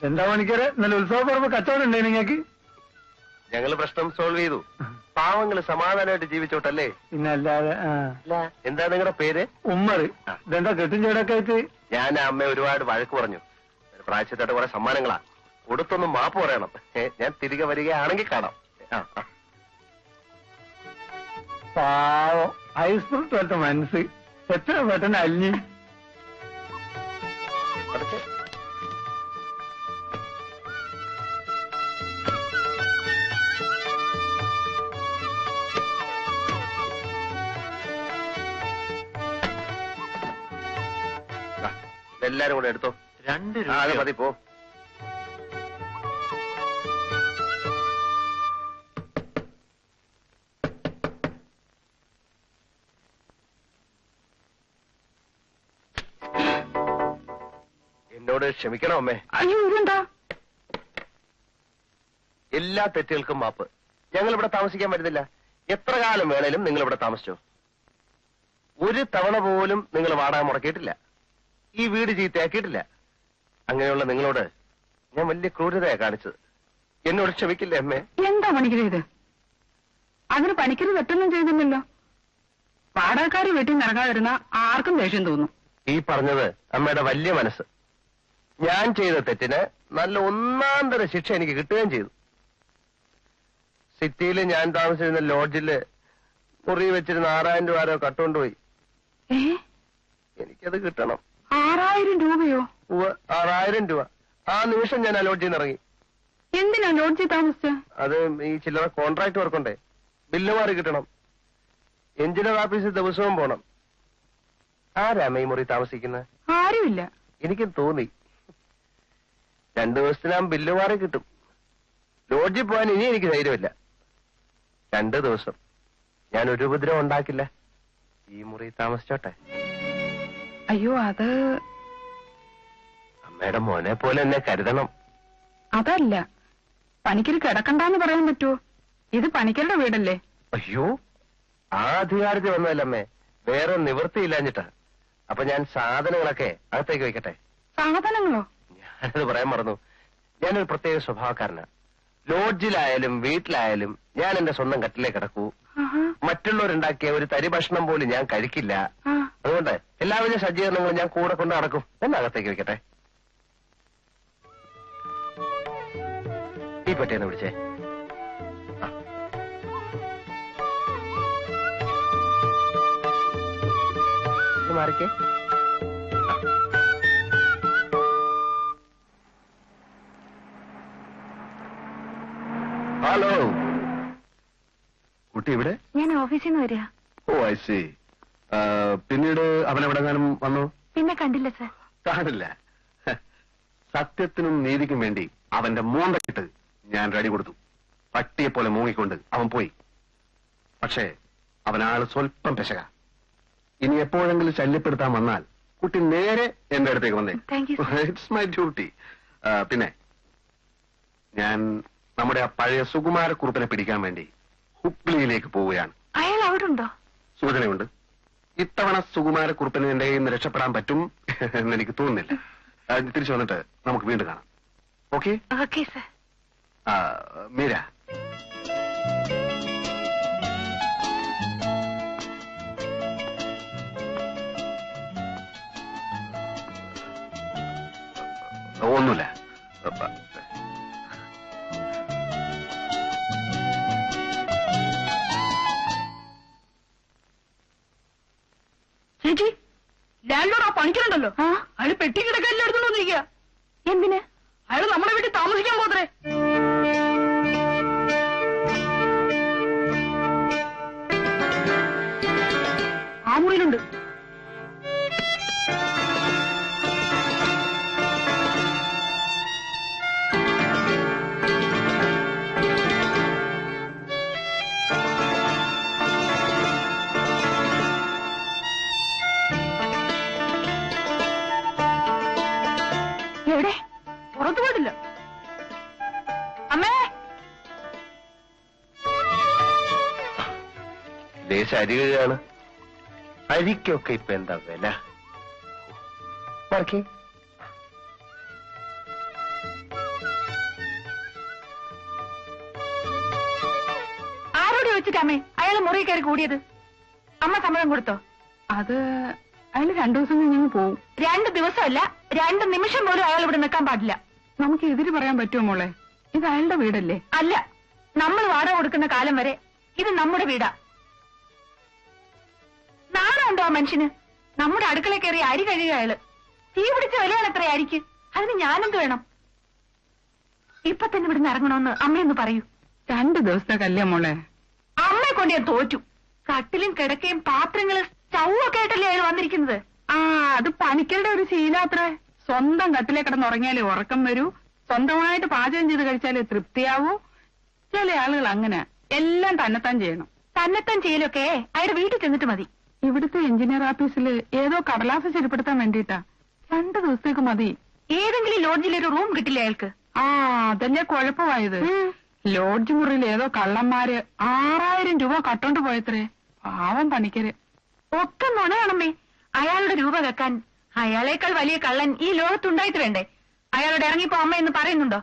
എന്താ പണിക്കരെ ഇന്നലെ ഉത്സവം പറയുമ്പോ കച്ചവടം ഉണ്ടേ നിങ്ങൾക്ക്? ഞങ്ങള് പ്രശ്നം സോൾവ് ചെയ്തു. പാവങ്ങള് സമാധാനമായിട്ട് ജീവിച്ചോട്ടല്ലേ. പിന്നല്ലാതെ. എന്താ നിങ്ങളുടെ പേര്? ഉമ്മർ. ഇതെന്താ കെട്ടും ചേടൊക്കെ ആയിട്ട്? ഞാൻ അമ്മ ഒരുപാട് വഴക്ക് പറഞ്ഞു. പ്രാവശ്യത്തായിട്ട് കുറെ സമ്മാനങ്ങളാ കൊടുത്തൊന്നും മാപ്പ് പറയണം. ഞാൻ തിരികെ വരികയാണെങ്കിൽ കാണാം. പാവം ഹൈസ്കൂൾ തോറ്റ മനസ്സ് എത്ര പെട്ടെന്ന് അലിഞ്ഞ്. എല്ലാരും കൂടെ എടുത്തോ. 2 രൂപ മതി. പോ. എന്നോട് ക്ഷമിക്കണം അമ്മേ. എല്ലാ തെറ്റുകൾക്കും മാപ്പ്. ഞങ്ങൾ ഇവിടെ താമസിക്കാൻ പറ്റുന്നില്ല. എത്ര കാലം വേണേലും നിങ്ങൾ ഇവിടെ താമസിച്ചോ. ഒരു തവണ പോലും നിങ്ങൾ വാടക മുടക്കിയിട്ടില്ല. ഈ വീട് ചീത്തയാക്കിയിട്ടില്ല. അങ്ങനെയുള്ള നിങ്ങളോട് ഞാൻ വലിയ ക്രൂരതയാ കാണിച്ചത്. എന്നോട് ക്ഷമിക്കില്ലേ അമ്മേ? എന്താ പണിക്കര് ഇത്? അതിന് പണിക്കര് തെറ്റൊന്നും ചെയ്തില്ലല്ലോ. വാടകക്കാര് വീട്ടിൽ നിറങ്ങാതിരുന്ന ആർക്കും ദേഷ്യം തോന്നും. ഈ പറഞ്ഞത് അമ്മയുടെ വലിയ മനസ്സ്. ഞാൻ ചെയ്ത തെറ്റിന് നല്ല ഒന്നാന്തര ശിക്ഷ എനിക്ക് കിട്ടുകയും ചെയ്തു. സിറ്റിയിൽ ഞാൻ താമസിച്ചിരുന്ന ലോഡ്ജില് മുറി വെച്ചിരുന്ന 6000 രൂപ ആരോ കട്ടുകൊണ്ടുപോയി. എനിക്കത് കിട്ടണം. 6000 രൂപയോ? 6000 രൂപ. ആ നിമിഷം ഞാൻ ആ ലോഡ്ജിൽ നിന്ന് ഇറങ്ങി. എന്തിനാ ലോഡ്ജിൽ താമസിച്ച? അത് ഈ ചില്ലറ കോൺട്രാക്ട് വർക്കുണ്ടേ. ബില്ല് മാറി കിട്ടണം. എഞ്ചിനീയർ ഓഫീസിൽ ദിവസവും പോണം. ആരാമ ഈ മുറി താമസിക്കുന്നത്? ആരുമില്ല. എനിക്കും തോന്നി. 2 ദിവസത്തിനാകും ബില്ല് മാറി കിട്ടും. ലോഡ്ജിൽ പോകാൻ ഇനി എനിക്ക് ധൈര്യമില്ല. 2 ദിവസം ഞാൻ ഒരു ഉപദ്രവം ഉണ്ടാക്കില്ല. ഈ മുറി താമസിച്ചോട്ടെ. അയ്യോ, അത് അമ്മയുടെ മോനെ പോലെ എന്നെ കരുതണം. അതല്ല, പണിക്കര് കിടക്കണ്ടെന്ന് പറയാൻ പറ്റുമോ? ഇത് പണിക്കരുടെ വീടല്ലേ. അയ്യോ, ആ അധികാരത്തിൽ വന്നതല്ലമ്മേ. വേറെ നിവൃത്തിയില്ലാഞ്ഞിട്ടാ. അപ്പൊ ഞാൻ സാധനങ്ങളൊക്കെ അകത്തേക്ക് വെക്കട്ടെ. സാധനങ്ങളോ? ഞാനത് പറയാൻ മറന്നു. ഞാനൊരു പ്രത്യേക സ്വഭാവക്കാരനാ. ലോഡ്ജിലായാലും വീട്ടിലായാലും ഞാൻ എന്റെ സ്വന്തം കട്ടിലേക്ക് കിടക്കൂ. മറ്റുള്ളവരുണ്ടാക്കിയ ഒരു തരി ഭക്ഷണം പോലും ഞാൻ കഴിക്കില്ല. അതുകൊണ്ട് എല്ലാവിധ സജ്ജീകരണങ്ങളും ഞാൻ കൂടെ കൊണ്ട് നടക്കും. എന്നെ അകത്തേക്ക് വെക്കട്ടെ. ഈ പെട്ടിയെന്ന് വിളിച്ചേ. മാറിക്കേ. ഹലോ, കുട്ടി ഇവിടെ? ഞാൻ ഓഫീസിൽ നിന്ന് വരിക. ഓ, ഐ സി. പിന്നീട് അവനെവിടെങ്ങാനും വന്നോ? പിന്നെ കണ്ടില്ല സർ. കാണില്ല. സത്യത്തിനും നീതിക്കും വേണ്ടി അവന്റെ മോന്തക്കിട്ട് ഞാൻ റെഡി കൊടുത്തു. പട്ടിയെ പോലെ മൂങ്ങിക്കൊണ്ട് അവൻ പോയി. പക്ഷേ അവനാള് സ്വല്പം പെശക. ഇനി എപ്പോഴെങ്കിലും ശല്യപ്പെടുത്താൻ വന്നാൽ കുട്ടി നേരെ എന്റെ അടുത്തേക്ക് വന്നേ. It's my duty. പിന്നെ ഞാൻ നമ്മുടെ ആ പഴയ സുകുമാരക്കുറുപ്പിനെ പിടിക്കാൻ വേണ്ടി ഹുബ്ലിയിലേക്ക് പോവുകയാണ്. അയാൾ അവിടെ ഉണ്ടോ? സൂചനയുണ്ട്. ഇത്തവണ സുകുമാരക്കുറുപ്പിന് എന്റെ കയ്യിൽ നിന്ന് രക്ഷപ്പെടാൻ പറ്റും എന്ന് എനിക്ക് തോന്നുന്നില്ല. തിരിച്ചു വന്നിട്ട് നമുക്ക് വീണ്ടും കാണാം. ഓക്കെ? Okay sir. മീര, ഒന്നുമില്ല. ചേച്ചി, ലാൻഡ്ലോഡ് ആ പണിക്കലുണ്ടല്ലോ, അയാൾ പെട്ടി കിടക്കാനും എടുത്തോണ്ടിരിക്കുക. എന്തിന്? അയാൾ നമ്മുടെ വീട്ടിൽ താമസിക്കാൻ പോത്രേ. ആ മുറിയിലുണ്ട്. എവിടെ? പുറത്തു പോയിട്ടില്ല. അമ്മേ, ദേശ അരി കഴുകാണ്. അരിക്കൊക്കെ ഇപ്പൊ എന്താ വില? ചോദിച്ചിട്ടമ്മേ അയാൾ മുറി കയറി കൂടിയത്? അമ്മ സമ്മതം കൊടുത്തോ? അത് അയാൾ 2 ദിവസം കഴിഞ്ഞ് പോവും. 2 ദിവസമല്ല, 2 നിമിഷം പോലും അയാൾ ഇവിടെ നിൽക്കാൻ പാടില്ല. നമുക്ക് എതിര് പറയാൻ പറ്റുമോ മോളെ? ഇത് അയാളുടെ വീടല്ലേ? അല്ല, നമ്മൾ വാടക കൊടുക്കുന്ന കാലം വരെ ഇത് നമ്മുടെ വീടാ. നാണമുണ്ടോ ആ മനുഷ്യന്? നമ്മുടെ അടുക്കള കയറി അരി കഴുകുക അയാള്. തീ പിടിച്ച വിലയാണ് എത്ര അരിക്ക്? അതിന് ഞാനെന്ത് വേണം? ഇപ്പൊ തന്നെ ഇവിടുന്ന് ഇറങ്ങണമെന്ന് അമ്മയൊന്ന് പറയൂ. 2 ദിവസത്തെ കല്യാണം മോളെ. അമ്മയെ കൊണ്ട് ഞാൻ തോറ്റു. കട്ടിലും കിടക്കയും പാത്രങ്ങളും സ്റ്റൗവൊക്കെ ആയിട്ടല്ലേ അയാൾ വന്നിരിക്കുന്നത്. ആ, അത് പണിക്കരുടെ ഒരു ശീലാത്രേ. സ്വന്തം കട്ടിലെ കിടന്നുറങ്ങിയാലേ ഉറക്കം വരൂ, സ്വന്തമായിട്ട് പാചകം ചെയ്ത് കഴിച്ചാലേ തൃപ്തിയാവൂ. ചില ആളുകൾ അങ്ങനെ എല്ലാം തന്നെത്താൻ ചെയ്യണം. തന്നെത്താൻ ചെയ്യലൊക്കെ അയാളുടെ വീട്ടിൽ ചെന്നിട്ട് മതി. ഇവിടുത്തെ എഞ്ചിനീയർ ഓഫീസിൽ ഏതോ കടലാസ് ശരിപ്പെടുത്താൻ വേണ്ടിയിട്ടാ. 2 ദിവസത്തേക്ക് മതി. ഏതെങ്കിലും ലോഡ്ജിൽ ഒരു റൂം കിട്ടില്ല അയാൾക്ക്. ആ, അതല്ലേ കുഴപ്പമായത്. ലോഡ്ജ് മുറിയിൽ ഏതോ കള്ളന്മാര് 6000 രൂപ കട്ടോണ്ട് പോയത്രേ. പാവം പണിക്കര്. ഒക്കെ നുണയാണമ്മേ. അയാളുടെ രൂപ വെക്കാൻ അയാളേക്കാൾ വലിയ കള്ളൻ ഈ ലോകത്തുണ്ടായിട്ട് വേണ്ടേ? അയാളോട് ഇറങ്ങിപ്പോ അമ്മ എന്ന് പറയുന്നുണ്ടോ?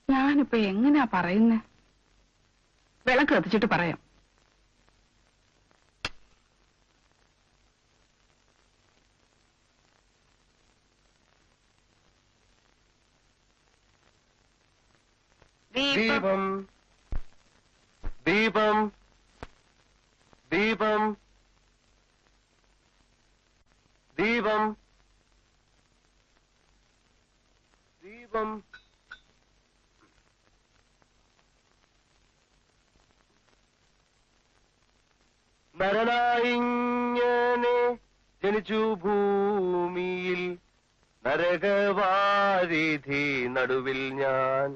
ഞാനിപ്പോ എങ്ങനെയാ പറയുന്നേ? വിളക്ക് കത്തിച്ചിട്ട് പറയാം. ദീപം ദീപം ദീപം ദീപം ദീപം നരനായിങ്ങനെ ജനിച്ചു ഭൂമിയിൽ, നരകവാരിധി നടുവിൽ ഞാൻ.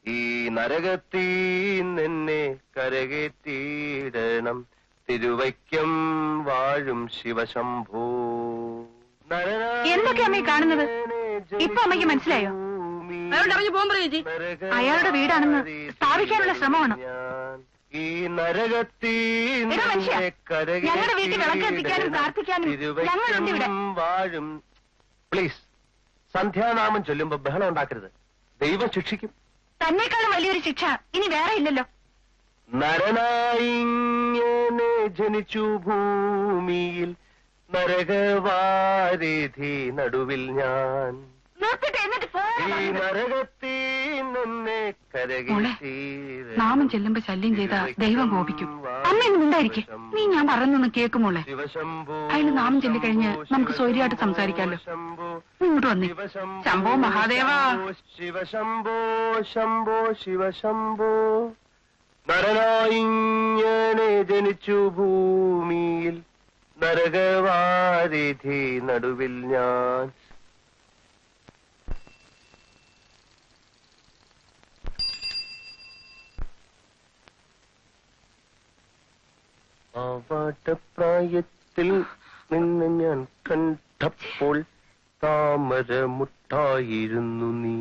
ഈ നരകത്തിൽ നിന്നെ കരകേറ്റിയിടണം, തിരുവൈക്കം വാഴും ശിവശംഭോ. എന്തൊക്കെ അമ്മ കാണുന്നത്? ഇപ്പൊ അമ്മയ്ക്ക് മനസ്സിലായോ? അയാളുടെ വീടാണെന്ന് സ്ഥാപിക്കാനുള്ള ശ്രമമാണ്. ഈ നരകത്തിൽ ഞങ്ങളുടെ വീട്ടിൽ വിളക്ക് കത്തിക്കാനും പ്രാർത്ഥിക്കാനും ഞങ്ങളുണ്ട് ഇവിടെ. വാഴും. പ്ലീസ്, സന്ധ്യാനാമം ചൊല്ലുമ്പോ ബഹളം ഉണ്ടാക്കരുത്. ദൈവം ശിക്ഷിക്കും. തന്നെക്കാളും വലിയൊരു ശിക്ഷ ഇനി വേറെ ഇല്ലല്ലോ. നരനായിങ്ങനെ ജനിച്ചു ഭൂമിയിൽ, നരകവാരിധി നടുവിൽ ഞാൻ. ഈ നരകത്തിൽ നിന്നെ കരകേറ്റിയിടണം. നാമം ചെല്ലുമ്പോ ശല്യം ചെയ്ത ദൈവം കോപിക്കും. അമ്മയൊന്നും ഉണ്ടായിരിക്കെ. നീ ഞാൻ പറയുന്നൊന്ന് കേൾക്കുമോളെ. അയാള് നാമം ചൊല്ലിക്കഴിഞ്ഞ് നമുക്ക് സ്വൈര്യമായിട്ട് സംസാരിക്കാമല്ലോ. ഇങ്ങോട്ട് വന്നേ. ശംഭോ മഹാദേവ. ശിവശംഭോ ശംഭോ ശിവശംഭോ. നരനായിങ്ങനെ ജനിച്ചു ഭൂമിയിൽ, നരകവാരിധി നടുവിൽ ഞാൻ. ആവാട്ടപ്രായത്തിൽ നിന്നെ ഞാൻ കണ്ടപ്പോൾ താമരമുട്ടായിരുന്നു നീ.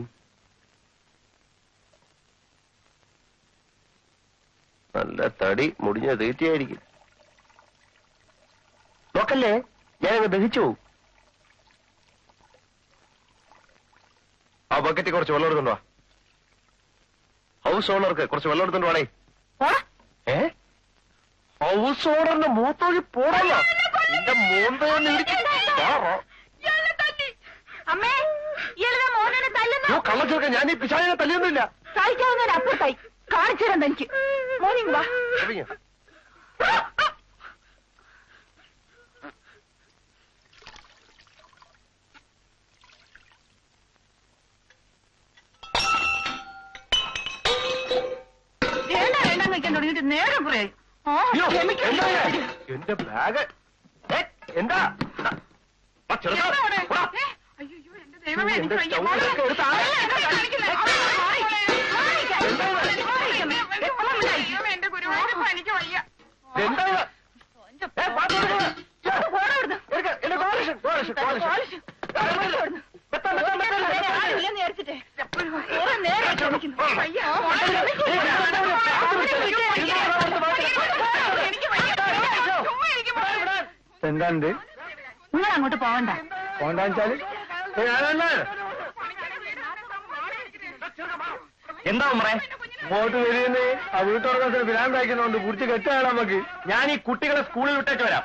നല്ല തടി മുടിഞ്ഞ തീറ്റയായിരിക്കും. നോക്കല്ലേ, ഞാനങ്ങ് ദഹിച്ചു പോകും. ആ ബക്കറ്റിൽ കുറച്ച് വെള്ളം എടുത്തുണ്ടോ? ഹൗസ് ഓണർക്ക് കുറച്ച് വെള്ളം എടുത്തുണ്ടോ? ഹൗസ് ഓണറിന്റെ മൂത്തൊഴി പോടല്ല. എന്റെ കള്ളച്ചേർക്ക, ഞാൻ ഈ പിശാചിനെ തല്ലിയൊന്നുമില്ല. അപ്പുറത്തായി കാണിച്ചു തരാം തനിക്ക്. മോർണിംഗ് വാ. വേണ്ടാന്ന് വെക്കാൻ തുടങ്ങിയിട്ട് നേരം കുറേ. എന്റെ ബാഗ് എന്താ? അയ്യോ എന്റെ ദൈവമേ, എനിക്ക് വയ്യ. എന്താണ്ട് നിങ്ങൾ അങ്ങോട്ട് പോവണ്ട. പോണ്ടാച്ചാല് എന്താ ഉമ്മറേ? ഇങ്ങോട്ട് വരികയെന്ന് ആ വീട്ടുടമസ്ഥന് ഭ്രാന്താക്കുന്നുണ്ട് കുറിച്ച് കെട്ടാണ് നമുക്ക്. ഞാൻ ഈ കുട്ടികളെ സ്കൂളിൽ വിട്ടേക്ക് വരാം.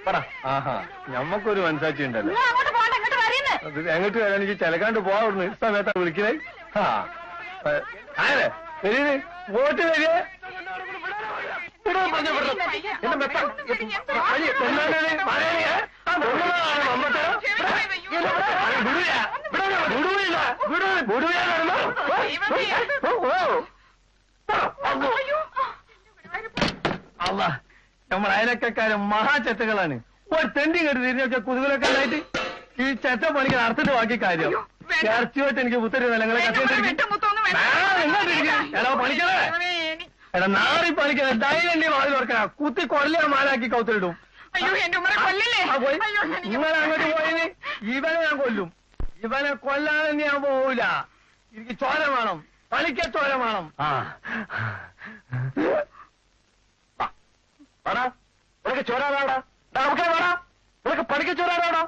പറ. ആഹാ ഞമ്മക്കൊരു മനസാക്ഷി ഉണ്ടല്ലോ. നിങ്ങൾ അങ്ങോട്ട് പോകണ്ട, ഇങ്ങോട്ട് വരീന്ന്. അത് എങ്ങോട്ട് വരാൻ എനിക്ക് ചിലക്കാണ്ട് പോവാറുണ്ട്. സമയത്താ വിളിക്കണേ. ആ ആരെ വരീന്ന് ഇങ്ങോട്ട് വരിക. അല്ല നമ്മൾ അയലക്കാരും മഹാചെത്തകളാണ്. ഒരു തെണ്ടി കെട്ടി തിരിഞ്ഞൊക്കെ കുതുകളൊക്കെ ഉണ്ടായിട്ട് ഈ ചെറ്റ പണിക്ക് നടത്തിട്ട് ബാക്കി കാര്യം ഇറച്ചിയോട്ട് എനിക്ക് പുത്തരി നിലങ്ങളെ എടാ പണിക്കണേ. എടാ നാറി പണിക്കണേ. ഡൈലി വാതിൽ ഓർക്കണ കുത്തി കൊള്ളിയാ മാലാക്കി കൗത്തിലിടും. നിങ്ങൾ അങ്ങോട്ട് പോയിന് ഇവനെ ഞാൻ കൊല്ലും. ഇവനെ കൊല്ലാതെ ഞാൻ പോവില്ല. എനിക്ക് ചോര വേണം. പണിക്ക ചോര വേണം. നിനക്ക് ചോരാടാ നമുക്ക് വേടാ. നിനക്ക് പഠിക്ക ചോരാടാ വേടാ.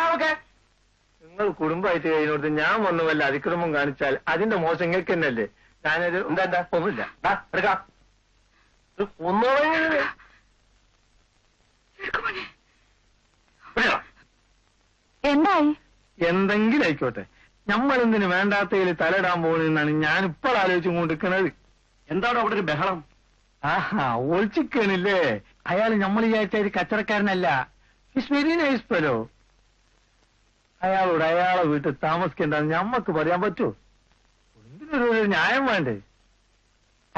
നമുക്ക് നിങ്ങൾ കുടുംബമായിട്ട് കഴിഞ്ഞോടത്ത് ഞാൻ വന്നു വല്ല അതിക്രമം കാണിച്ചാൽ അതിന്റെ മോശം നിങ്ങൾക്ക് തന്നെയല്ലേ. ഞാനൊരു എന്താ ഒന്നുമില്ല. എടുക്കാം. ഒന്നോ എന്തായി? എന്തെങ്കിലും ആയിക്കോട്ടെ. നമ്മളെന്തിന് വേണ്ടാത്തതിൽ തലയിടാൻ പോകുന്നതെന്നാണ് ഞാൻ ഇപ്പോൾ ആലോചിച്ചു കൊണ്ടിരിക്കുന്നത്. എന്താണ് അവിടെ ഒരു ബഹളം? ആഹാ ഒളിച്ചിക്കണില്ലേ. അയാൾ നമ്മൾ വിചാരിച്ച ഒരു കച്ചവടക്കാരനല്ല. It's very nice fellow. അയാളോട് അയാളെ വീട്ടിൽ താമസിക്കേണ്ടെന്ന് ഞമ്മക്ക് പറയാൻ പറ്റൂ? എന്തിനൊരു ന്യായം വേണ്ടേ?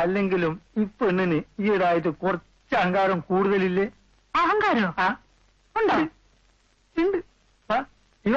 അല്ലെങ്കിലും ഈ പെണ്ണിന് ഈയിടായിട്ട് കുറച്ച് അഹങ്കാരം കൂടുതലില്ലേ? അഹങ്കാരോ ആ ഉണ്ടോ? ഉണ്ട്. ആ ഇവ